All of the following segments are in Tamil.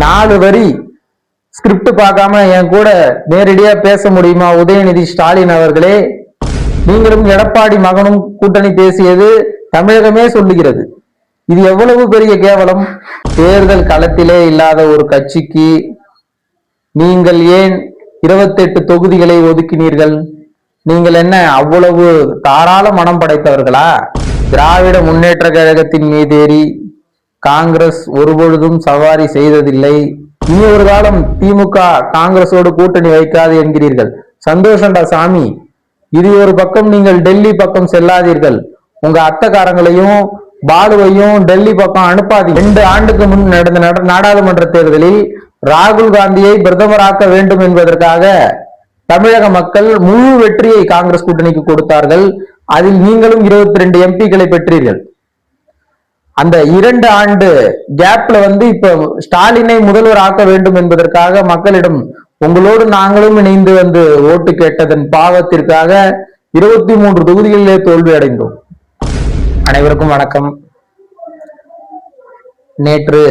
4 வரி ஸ்கிரிப்ட் பார்க்காம என் கூட நேரடியா பேச முடியுமா உதயநிதி ஸ்டாலின் அவர்களே? நீங்களும் எடப்பாடி மகனும் கூட்டணி பேசியது தமிழகமே சொல்லுகிறது. இது எவ்வளவு பெரிய கேவலம்! தேர்தல் களத்திலே இல்லாத ஒரு கட்சிக்கு நீங்கள் ஏன் 28 தொகுதிகளை ஒதுக்கினீர்கள்? நீங்கள் என்ன அவ்வளவு தாராள மனம் படைத்தவர்களா? திராவிட முன்னேற்ற கழகத்தின் மீதேறி காங்கிரஸ் ஒருபொழுதும் சவாரி செய்ததில்லை. இனி ஒரு காலம் திமுக காங்கிரஸோடு கூட்டணி வைக்காது என்கிறீர்கள். சந்தோஷம்டா சாமி. இது ஒரு பக்கம் நீங்கள் டெல்லி பக்கம் செல்லாதீர்கள். உங்க அத்தைக்காரங்களையும் பாலுவையும் டெல்லி பக்கம் அனுப்பாதீங்க. 2 ஆண்டுக்கு முன் நடந்த நாடாளுமன்ற தேர்தலில் ராகுல் காந்தியை பிரதமராக்க வேண்டும் என்பதற்காக தமிழக மக்கள் முழு வெற்றியை காங்கிரஸ் கூட்டணிக்கு கொடுத்தார்கள். அதில் நீங்களும் 22 எம்பிக்களை பெற்றீர்கள். அந்த 2 ஆண்டு கேப்ல இப்ப ஸ்டாலினை முதல்வர் ஆக்க வேண்டும் என்பதற்காக மக்களிடம் உங்களோடு நாங்களும் இணைந்து ஓட்டு கேட்டதன் பாவத்திற்காக 23 தொகுதிகளிலே தோல்வி அடைந்தோம். அனைவருக்கும் வணக்கம். நேற்று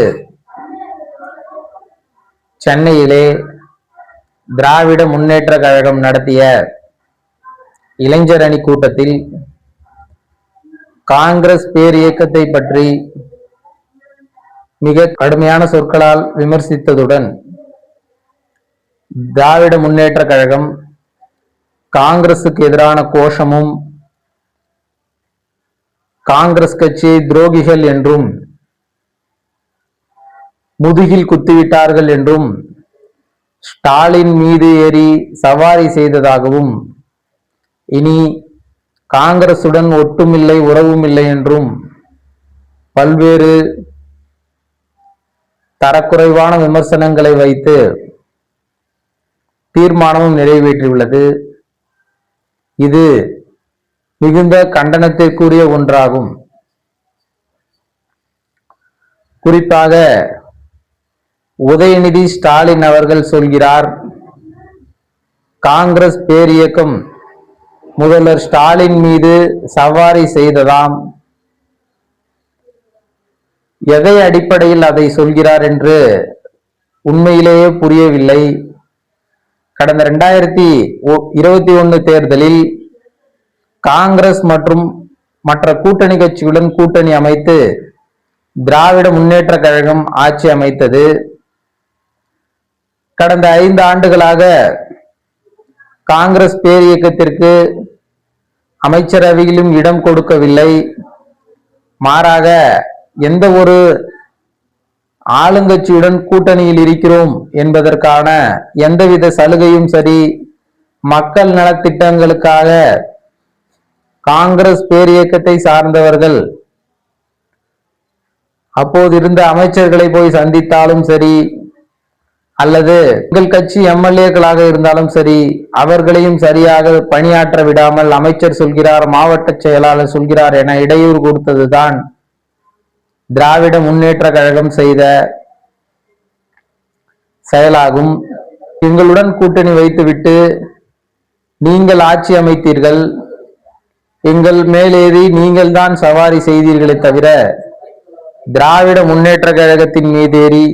சென்னையிலே திராவிட முன்னேற்ற கழகம் நடத்திய இளைஞர் அணி கூட்டத்தில் காங்கிரஸ் பேர் இயக்கத்தை பற்றி மிக கடுமையான சொற்களால் விமர்சித்ததுடன் திராவிட முன்னேற்ற கழகம் காங்கிரசுக்கு எதிரான கோஷமும் காங்கிரஸ் கட்சியை துரோகிகள் என்றும் முதுகில் குத்திவிட்டார்கள் என்றும் ஸ்டாலின் மீது ஏறி சவாரி செய்ததாகவும் இனி காங்கிரசுடன் ஒட்டுமில்லை உறவும் இல்லை என்றும் பல்வேறு தரக்குறைவான விமர்சனங்களை வைத்து தீர்மானமும் நிறைவேற்றியுள்ளது. இது மிகுந்த கண்டனத்திற்குரிய ஒன்றாகும். குறிப்பாக உதயநிதி ஸ்டாலின் அவர்கள் சொல்கிறார், காங்கிரஸ் பேரியக்கம் முதல்வர் ஸ்டாலின் மீது சவாரி செய்ததாம். எதை அடிப்படையில் அதை சொல்கிறார் என்று உண்மையிலேயே புரியவில்லை. கடந்த 2021 தேர்தலில் காங்கிரஸ் மற்றும் மற்ற கூட்டணி கட்சியுடன் கூட்டணி அமைத்து திராவிட முன்னேற்ற கழகம் ஆட்சி அமைத்தது. கடந்த 5 ஆண்டுகளாக காங்கிரஸ் பேரியக்கத்திற்கு அமைச்சரவையிலும் இடம் கொடுக்கவில்லை. மாறாக எந்த ஒரு ஆளுங்கட்சியுடன் கூட்டணியில் இருக்கிறோம் என்பதற்கான எந்தவித சலுகையும் சரி, மக்கள் நலத்திட்டங்களுக்காக காங்கிரஸ் பேரியக்கத்தை சார்ந்தவர்கள் அப்போது இருந்த அமைச்சர்களை போய் சந்தித்தாலும் சரி, அல்லது எங்கள் கட்சி எம்எல்ஏக்களாக இருந்தாலும் சரி, அவர்களையும் சரியாக பணியாற்ற விடாமல் அமைச்சர் சொல்கிறார், மாவட்ட செயலாளர் சொல்கிறார் என இடையூறு கொடுத்ததுதான் திராவிட முன்னேற்ற கழகம் செய்த செயலாகும். எங்களுடன் கூட்டணி வைத்துவிட்டு நீங்கள் ஆட்சி அமைத்தீர்கள், எங்கள் மேலேறி நீங்கள் தான் சவாரி செய்தீர்களே தவிர திராவிட முன்னேற்ற கழகத்தின் மீதேறி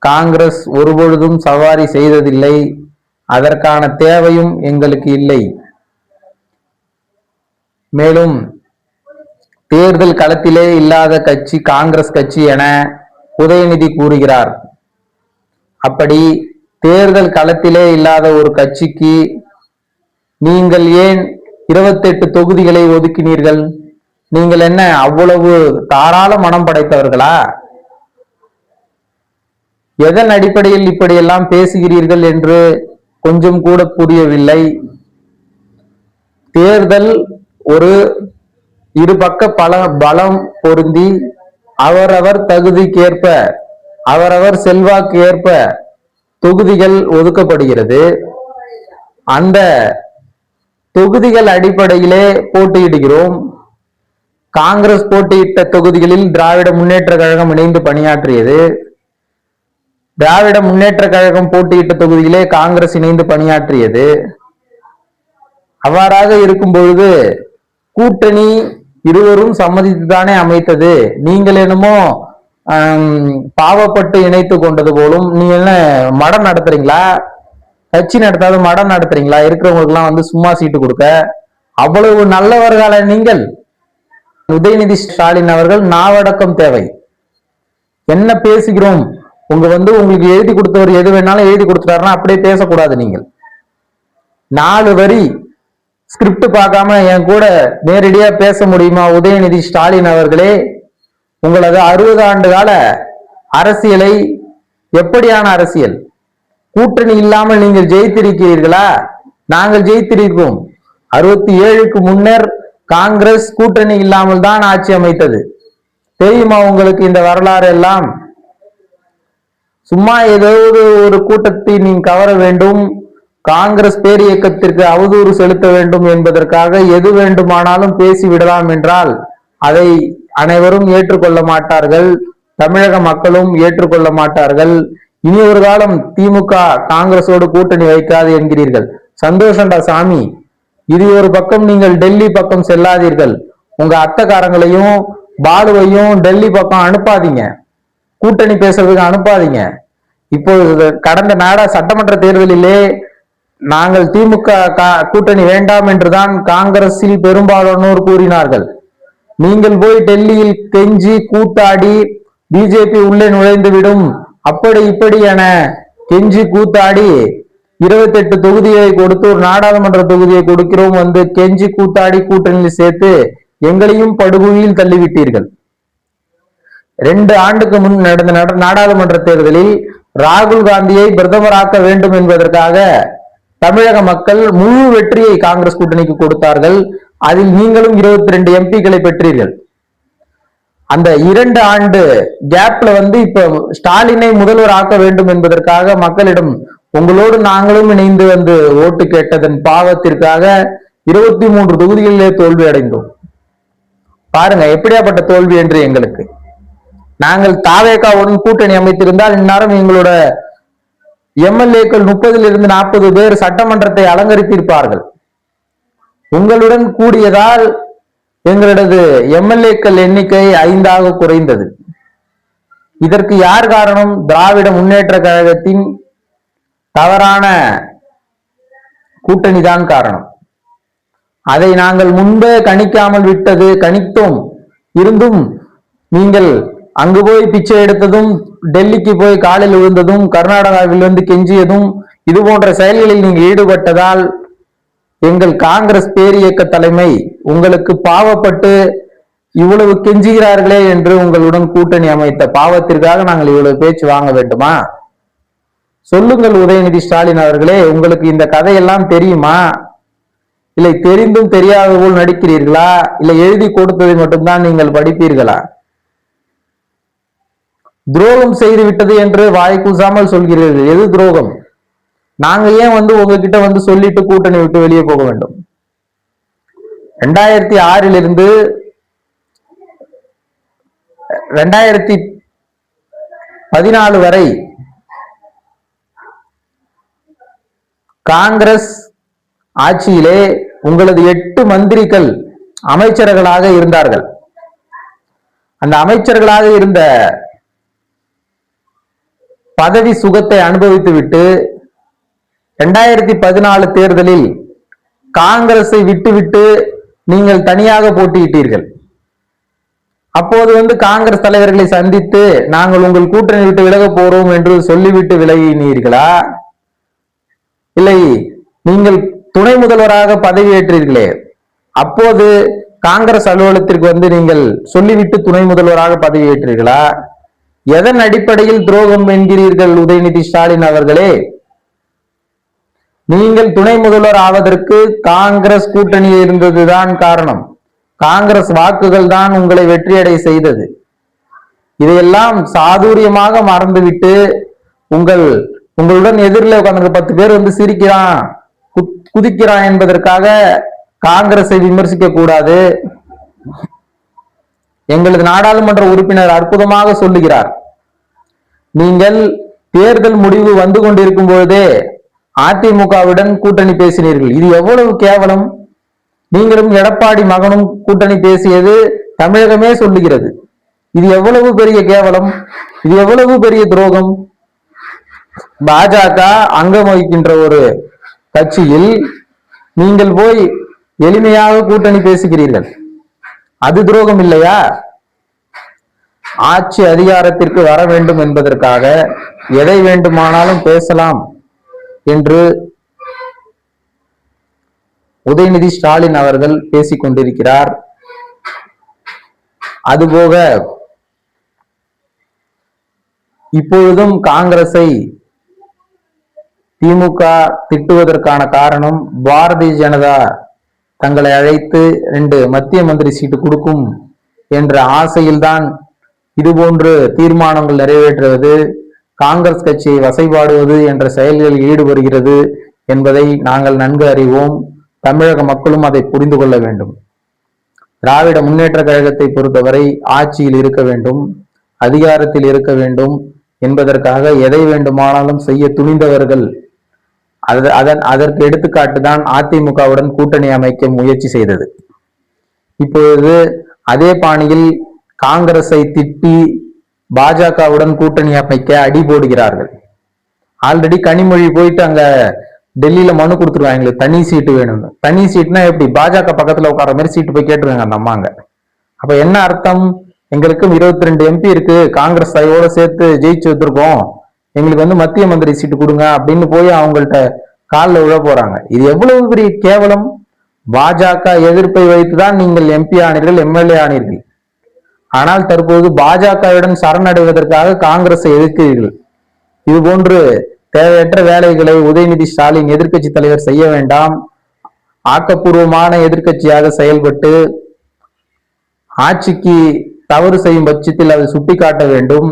காங்கிரஸ் ஒருபொழுதும் சவாரி செய்ததில்லை. அதற்கான தேவையும் எங்களுக்கு இல்லை. மேலும் தேர்தல் களத்திலே இல்லாத கட்சி காங்கிரஸ் கட்சி என உதயநிதி கூறுகிறார். அப்படி தேர்தல் களத்திலே இல்லாத ஒரு கட்சிக்கு நீங்கள் ஏன் 28 தொகுதிகளை ஒதுக்கினீர்கள்? நீங்கள் என்ன அவ்வளவு தாராள மனம் படைத்தவர்களா? எதன் அடிப்படையில் இப்படியெல்லாம் பேசுகிறீர்கள் என்று கொஞ்சம் கூட புரியவில்லை. தேர்தல் ஒரு இருபக்க பலம் பொருந்தி அவரவர் தகுதிக்கேற்ப அவரவர் செல்வாக்கு ஏற்ப தொகுதிகள் ஒதுக்கப்படுகிறது. அந்த தொகுதிகள் அடிப்படையிலே போட்டியிடுகிறோம். காங்கிரஸ் போட்டியிட்ட தொகுதிகளில் திராவிட முன்னேற்ற கழகம் இணைந்து பணியாற்றியது. திராவிட முன்னேற்ற கழகம் போட்டியிட்ட தொகுதியிலே காங்கிரஸ் இணைந்து பணியாற்றியது. அவ்வாறாக இருக்கும் பொழுது கூட்டணி இருவரும் சம்மதித்துதானே அமைத்தது. நீங்கள் என்னமோ பாவப்பட்டு இணைத்து கொண்டது போலும். நீங்க என்ன மடம் நடத்துறீங்களா? கட்சி நடத்தாத மடம் நடத்துறீங்களா? இருக்கிறவங்களுக்கு எல்லாம் வந்து சும்மா சீட்டு கொடுக்க. அவ்வளவு நல்லவர்கள நீங்கள். உதயநிதி ஸ்டாலின் அவர்கள் நாவடக்கம் தேவை. என்ன பேசுகிறோம், உங்களுக்கு எழுதி கொடுத்தவர் எது வேணாலும் எழுதி கொடுத்துட்டாருன்னா அப்படியே பேசக்கூடாது. நீங்கள் 4 வரி ஸ்கிரிப்ட் பார்க்காம என் கூட நேரடியா பேச முடியுமா? உதயநிதி ஸ்டாலின் அவர்களே, உங்களது 60 ஆண்டு கால அரசியலை, எப்படியான அரசியல்? கூட்டணி இல்லாமல் நீங்கள் ஜெயித்திருக்கிறீர்களா? நாங்கள் ஜெயித்திருக்கோம். 67க்கு முன்னர் காங்கிரஸ் கூட்டணி இல்லாமல் தான் ஆட்சி அமைத்தது. தெரியுமா உங்களுக்கு இந்த வரலாறு எல்லாம்? சும்மா ஏதாவது ஒரு கூட்டத்தை நீங்க கவர வேண்டும், காங்கிரஸ் பேர் இயக்கத்திற்கு அவதூறு செலுத்த வேண்டும் என்பதற்காக எது வேண்டுமானாலும் பேசிவிடலாம் என்றால் அதை அனைவரும் ஏற்றுக்கொள்ள மாட்டார்கள். தமிழக மக்களும் ஏற்றுக்கொள்ள மாட்டார்கள். இனி ஒரு காலம் திமுக காங்கிரஸோடு கூட்டணி வைக்காது என்கிறீர்கள். சந்தோஷம்டா சாமி. இது ஒரு பக்கம். நீங்கள் டெல்லி பக்கம் செல்லாதீர்கள். உங்க அத்தைக்காரங்களையும் பாலுவையும் டெல்லி பக்கம் அனுப்பாதீங்க, கூட்டணி பேசுறதுக்கு அனுப்பாதீங்க. இப்போ கடந்த சட்டமன்ற தேர்தலிலே நாங்கள் திமுக கூட்டணி வேண்டாம் என்றுதான் காங்கிரஸில் பெரும்பாலானோர் கூறினார்கள். நீங்கள் போய் டெல்லியில் கெஞ்சி கூத்தாடி பிஜேபி உள்ளே நுழைந்து விடும், அப்படி இப்படி என கெஞ்சி கூத்தாடி 28 தொகுதியை கொடுத்து ஒரு நாடாளுமன்ற தொகுதியை கொடுக்கிறோம் வந்து கெஞ்சி கூத்தாடி கூட்டணியில் சேர்த்து எங்களையும் படுகொலியில் தள்ளிவிட்டீர்கள். 2 ஆண்டுக்கு முன் நடந்த நாடாளுமன்ற தேர்தலில் ராகுல் காந்தியை பிரதமராக்க வேண்டும் என்பதற்காக தமிழக மக்கள் முழு வெற்றியை காங்கிரஸ் கூட்டணிக்கு கொடுத்தார்கள். அதில் நீங்களும் 22 எம்பிக்களை பெற்றீர்கள். அந்த 2 ஆண்டு கேப்ல இப்ப ஸ்டாலினை முதல்வர் ஆக்க வேண்டும் என்பதற்காக மக்களிடம் உங்களோடு நாங்களும் இணைந்து ஓட்டு கேட்டதன் பாவத்திற்காக 23 தொகுதிகளிலே தோல்வி அடைந்தோம். பாருங்க எப்படியாப்பட்ட தோல்வி என்று எங்களுக்கு. நாங்கள் தாவேகாவுடன் கூட்டணி அமைத்திருந்தால் இந்நேரம் எங்களோட எம்எல்ஏக்கள் 30 - 40 பேர் சட்டமன்றத்தை அலங்கரித்திருப்பார்கள். உங்களுடன் கூடியதால் எங்களது எம்எல்ஏக்கள் எண்ணிக்கை 5ஆக குறைந்தது. இதற்கு யார் காரணம்? திராவிட முன்னேற்ற கழகத்தின் தவறான கூட்டணி தான் காரணம். அதை நாங்கள் முன்பே கணிக்காமல் விட்டது. கணித்தோம். இருந்தும் நீங்கள் அங்கு போய் பிச்சை எடுத்ததும், டெல்லிக்கு போய் காலில் விழுந்ததும், கர்நாடகாவில் கெஞ்சியதும், இது போன்ற செயல்களில் நீங்கள் ஈடுபட்டதால் எங்கள் காங்கிரஸ் பேரியக்க தலைமை உங்களுக்கு பாவப்பட்டு இவ்வளவு கெஞ்சுகிறார்களே என்று உங்களுடன் கூட்டணி அமைத்த பாவத்திற்காக நாங்கள் இவ்வளவு பேச்சு வாங்க வேண்டுமா? சொல்லுங்கள் உதயநிதி ஸ்டாலின் அவர்களே, உங்களுக்கு இந்த கதையெல்லாம் தெரியுமா? இல்லை தெரிந்தும் தெரியாத போல் நடிக்கிறீர்களா? இல்லை எழுதி கொடுத்ததை மட்டும்தான் நீங்கள் படிப்பீர்களா? துரோகம் செய்து விட்டது என்று வாய் கூசாமல் சொல்கிறீர்கள். எது துரோகம்? நாங்க ஏன் உங்ககிட்ட சொல்லிட்டு கூட்டணி விட்டு வெளியே போக வேண்டும்? 2006 2014 வரை காங்கிரஸ் ஆட்சியிலே உங்களது 8 மந்திரிகள் அமைச்சர்களாக இருந்தார்கள். அந்த அமைச்சர்களாக இருந்த பதவி சுகத்தை அனுபவித்து விட்டு 2014 தேர்தலில் காங்கிரஸை விட்டுவிட்டு நீங்கள் தனியாக போட்டியிட்டீர்கள். அப்போது காங்கிரஸ் தலைவர்களை சந்தித்து நாங்கள் உங்கள் கூட்டணி விட்டு விலக போறோம் என்று சொல்லிவிட்டு விலகினீர்களா? இல்லை நீங்கள் துணை முதல்வராக பதவியேற்றீர்களே, அப்போது காங்கிரஸ் அலுவலகத்திற்கு நீங்கள் சொல்லிவிட்டு துணை முதல்வராக பதவியேற்றீர்களா? எதன் அடிப்படையில் துரோகம் என்கிறீர்கள் உதயநிதி ஸ்டாலின் அவர்களே? நீங்கள் துணை முதல்வர் ஆவதற்கு காங்கிரஸ் கூட்டணி இருந்ததுதான் காரணம். காங்கிரஸ் வாக்குகள் தான் உங்களை வெற்றியடை செய்தது. இதையெல்லாம் சாதுரியமாக மறந்துவிட்டு உங்களுடன் எதிரில் உட்கார்ந்து 10 பேர் சிரிக்கிறான் குதிக்கிறான் என்பதற்காக காங்கிரஸை விமர்சிக்க கூடாது. எங்களது நாடாளுமன்ற உறுப்பினர் அற்புதமாக சொல்லுகிறார், நீங்கள் தேர்தல் முடிவு வந்து கொண்டிருக்கும் பொழுதே அதிமுகவுடன் கூட்டணி பேசினீர்கள். இது எவ்வளவு கேவலம்! நீங்களும் எடப்பாடி மகனும் கூட்டணி பேசியது தமிழகமே சொல்லுகிறது. இது எவ்வளவு பெரிய கேவலம், இது எவ்வளவு பெரிய துரோகம். பாஜக அங்கம் வகிக்கின்ற ஒரு கட்சியில் நீங்கள் போய் எளிமையாக கூட்டணி பேசுகிறீர்கள். அது துரோகம் இல்லையா? ஆட்சி அதிகாரத்திற்கு வர வேண்டும் என்பதற்காக எதை வேண்டுமானாலும் பேசலாம் என்று உதயநிதி ஸ்டாலின் அவர்கள் பேசிக் கொண்டிருக்கிறார். அதுபோக இப்பொழுதும் காங்கிரஸை திமுக திட்டுவதற்கான காரணம் பாரதிய ஜனதா தங்களை அழைத்து 2 மத்திய மந்திரி சீட்டு கொடுக்கும் என்ற ஆசையில்தான் இதுபோன்று தீர்மானங்கள் நிறைவேற்றுவது, காங்கிரஸ் கட்சியை வசைபாடுவது என்ற செயல்களில் ஈடுபடுகிறது என்பதை நாங்கள் நன்கு அறிவோம். தமிழக மக்களும் அதை புரிந்து கொள்ள வேண்டும். திராவிட முன்னேற்ற கழகத்தை பொறுத்தவரை ஆட்சியில் இருக்க வேண்டும், அதிகாரத்தில் இருக்க வேண்டும் என்பதற்காக எதை வேண்டுமானாலும் செய்ய துணிந்தவர்கள். அதற்கு எடுத்துக்காட்டு தான் அதிமுகவுடன் கூட்டணி அமைக்க முயற்சி செய்தது. இப்பொழுது அதே பாணியில் காங்கிரஸை திட்டி பாஜகவுடன் கூட்டணி அமைக்க அடி போடுகிறார்கள். ஆல்ரெடி கனிமொழி போயிட்டு அங்க டெல்லியில மனு கொடுத்துருவாங்க, தனி சீட்டு வேணும்னு. தனி சீட்னா எப்படி? பாஜக பக்கத்துல உட்கார மாதிரி சீட்டு போய் கேட்டுருவாங்க அந்த அம்மாங்க. அப்ப என்ன அர்த்தம்? எங்களுக்கும் 22 எம்பி இருக்கு, காங்கிரஸ் தையோட சேர்த்து ஜெயிச்சு வச்சிருக்கோம், எங்களுக்கு மத்திய மந்திரி சீட்டு கொடுங்க அப்படின்னு போய் அவங்கள்ட்ட காலில் விழ போறாங்க. இது எவ்வளவு பெரிய கேவலம். பாஜக எதிர்ப்பை வைத்துதான் நீங்கள் எம்பி ஆனீர்கள், எம்எல்ஏ ஆனீர்கள். ஆனால் தற்போது பாஜகவுடன் சரணடைவதற்காக காங்கிரஸை எதிர்க்கிறீர்கள். இது போன்று தேவையற்ற வேலைகளை உதயநிதி ஸ்டாலின் எதிர்க்கட்சி தலைவர் செய்ய வேண்டாம். ஆக்கப்பூர்வமான எதிர்க்கட்சியாக செயல்பட்டு ஆட்சிக்கு தவறு செய்யும் பட்சத்தில் அதை சுட்டிக்காட்ட வேண்டும்.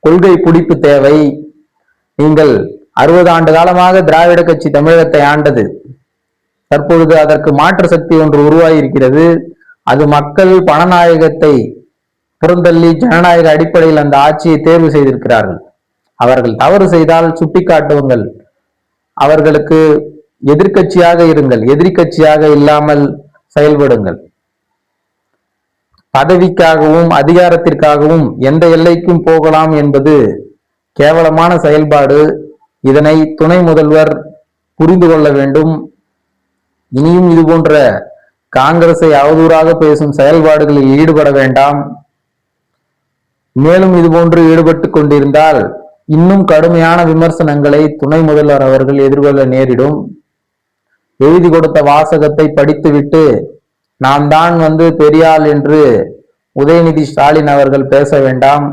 கொள்கை பிடிப்பு தேவை. நீங்கள் 60 ஆண்டு காலமாக திராவிட கட்சி தமிழகத்தை ஆண்டது. தற்பொழுது அதற்கு மாற்று சக்தி ஒன்று உருவாகி இருக்கிறது. அது மக்கள் பணநாயகத்தை புறந்தள்ளி ஜனநாயக அடிப்படையில் அந்த ஆட்சியை தேர்வு செய்திருக்கிறார்கள். அவர்கள் தவறு செய்தால் சுட்டிக்காட்டுவங்கள், அவர்களுக்கு எதிர்கட்சியாக இருங்கள், எதிரி கட்சியாக இல்லாமல் செயல்படுங்கள். பதவிக்காகவும் அதிகாரத்திற்காகவும் எந்த எல்லைக்கும் போகலாம் என்பது கேவலமான செயல்பாடு. இதனை துணை முதல்வர் புரிந்து கொள்ள வேண்டும். இனியும் இது போன்ற காங்கிரஸை அவதூறாக பேசும் செயல்பாடுகளில் ஈடுபட வேண்டாம். மேலும் இதுபோன்று ஈடுபட்டு கொண்டிருந்தால் இன்னும் கடுமையான விமர்சனங்களை துணை முதல்வர் அவர்கள் எதிர்கொள்ள நேரிடும். எழுதி கொடுத்த வாசகத்தை படித்துவிட்டு நாம் தான் பெரியாள் என்று உதயநிதி ஸ்டாலின் அவர்கள் பேச வேண்டாம்.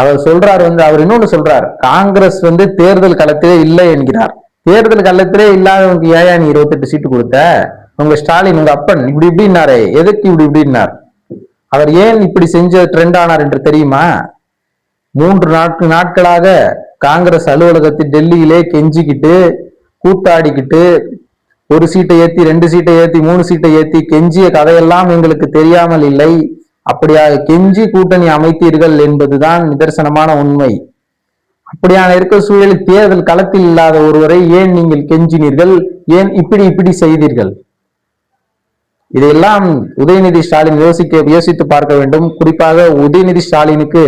அவர் சொல்றார் அவர் இன்னொன்னு சொல்றார், காங்கிரஸ் தேர்தல் களத்திலே இல்லை என்கிறார். தேர்தல் களத்திலே இல்லாதவங்க ஏயா நீ 28 சீட்டு கொடுத்த? உங்க ஸ்டாலின் உங்க அப்பன் இப்படி இப்படின்னாரே, எதுக்கு இப்படி இப்படின்னார்? அவர் ஏன் இப்படி செஞ்ச ட்ரெண்ட் ஆனார் என்று தெரியுமா? 3 நாட்களாக காங்கிரஸ் அலுவலகத்தில் டெல்லியிலே கெஞ்சிக்கிட்டு கூத்தாடிக்கிட்டு 1 சீட்டை ஏத்தி 2 சீட்டை ஏத்தி 3 சீட்டை ஏத்தி கெஞ்சிய கதையெல்லாம் எங்களுக்கு தெரியாமல் இல்லை. அப்படியாக கெஞ்சி கூட்டணி அமைத்தீர்கள் என்பதுதான் நிதர்சனமான உண்மை. அப்படியான இருக்கிற சூழலில் தேர்தல் களத்தில் இல்லாத ஒருவரை ஏன் நீங்கள் கெஞ்சினீர்கள்? ஏன் இப்படி செய்தீர்கள்? இதையெல்லாம் உதயநிதி ஸ்டாலின் யோசித்து பார்க்க வேண்டும். குறிப்பாக உதயநிதி ஸ்டாலினுக்கு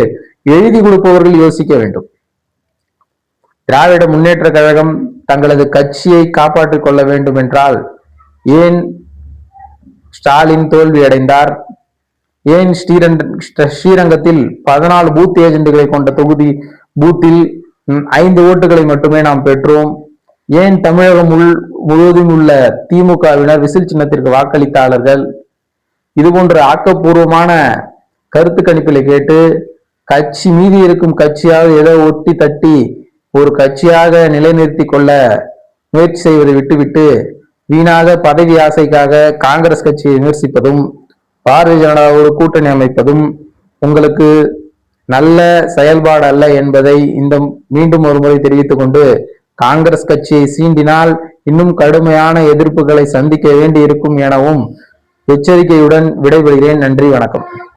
எழுதி கொடுப்பவர்கள் யோசிக்க வேண்டும். திராவிட முன்னேற்ற கழகம் தங்களது கட்சியை காப்பாற்றிக் கொள்ள வேண்டும் என்றால் ஏன் ஸ்டாலின் தோல்வி அடைந்தார்? ஏன் ஸ்ரீரங்கத்தில் 14 பூத் ஏஜென்ட்களை கொண்ட தொகுதி பூத்தில் 5 ஓட்டுகளை மட்டுமே நாம் பெற்றோம்? ஏன் தமிழகம் முழுவதும் உள்ள திமுகவினர் விசில் சின்னத்திற்கு வாக்களித்தாளர்கள்? இது போன்ற ஆக்கப்பூர்வமான கருத்து கணிப்புகளை கேட்டு கட்சி மீதி இருக்கும் கட்சியாக ஏதோ ஒட்டி தட்டி ஒரு கட்சியாக நிலைநிறுத்தி கொள்ள முயற்சி செய்வதை விட்டுவிட்டு வீணாக பதவி ஆசைக்காக காங்கிரஸ் கட்சியை விமர்சிப்பதும் பாரதிய ஜனதாவோடு கூட்டணி அமைப்பதும் உங்களுக்கு நல்ல செயல்பாடு அல்ல என்பதை மீண்டும் ஒரு முறை தெரிவித்துக் கொண்டு, காங்கிரஸ் கட்சியை சீண்டினால் இன்னும் கடுமையான எதிர்ப்புகளை சந்திக்க வேண்டி இருக்கும் எனவும் எச்சரிக்கையுடன் விடைபெறுகிறேன். நன்றி, வணக்கம்.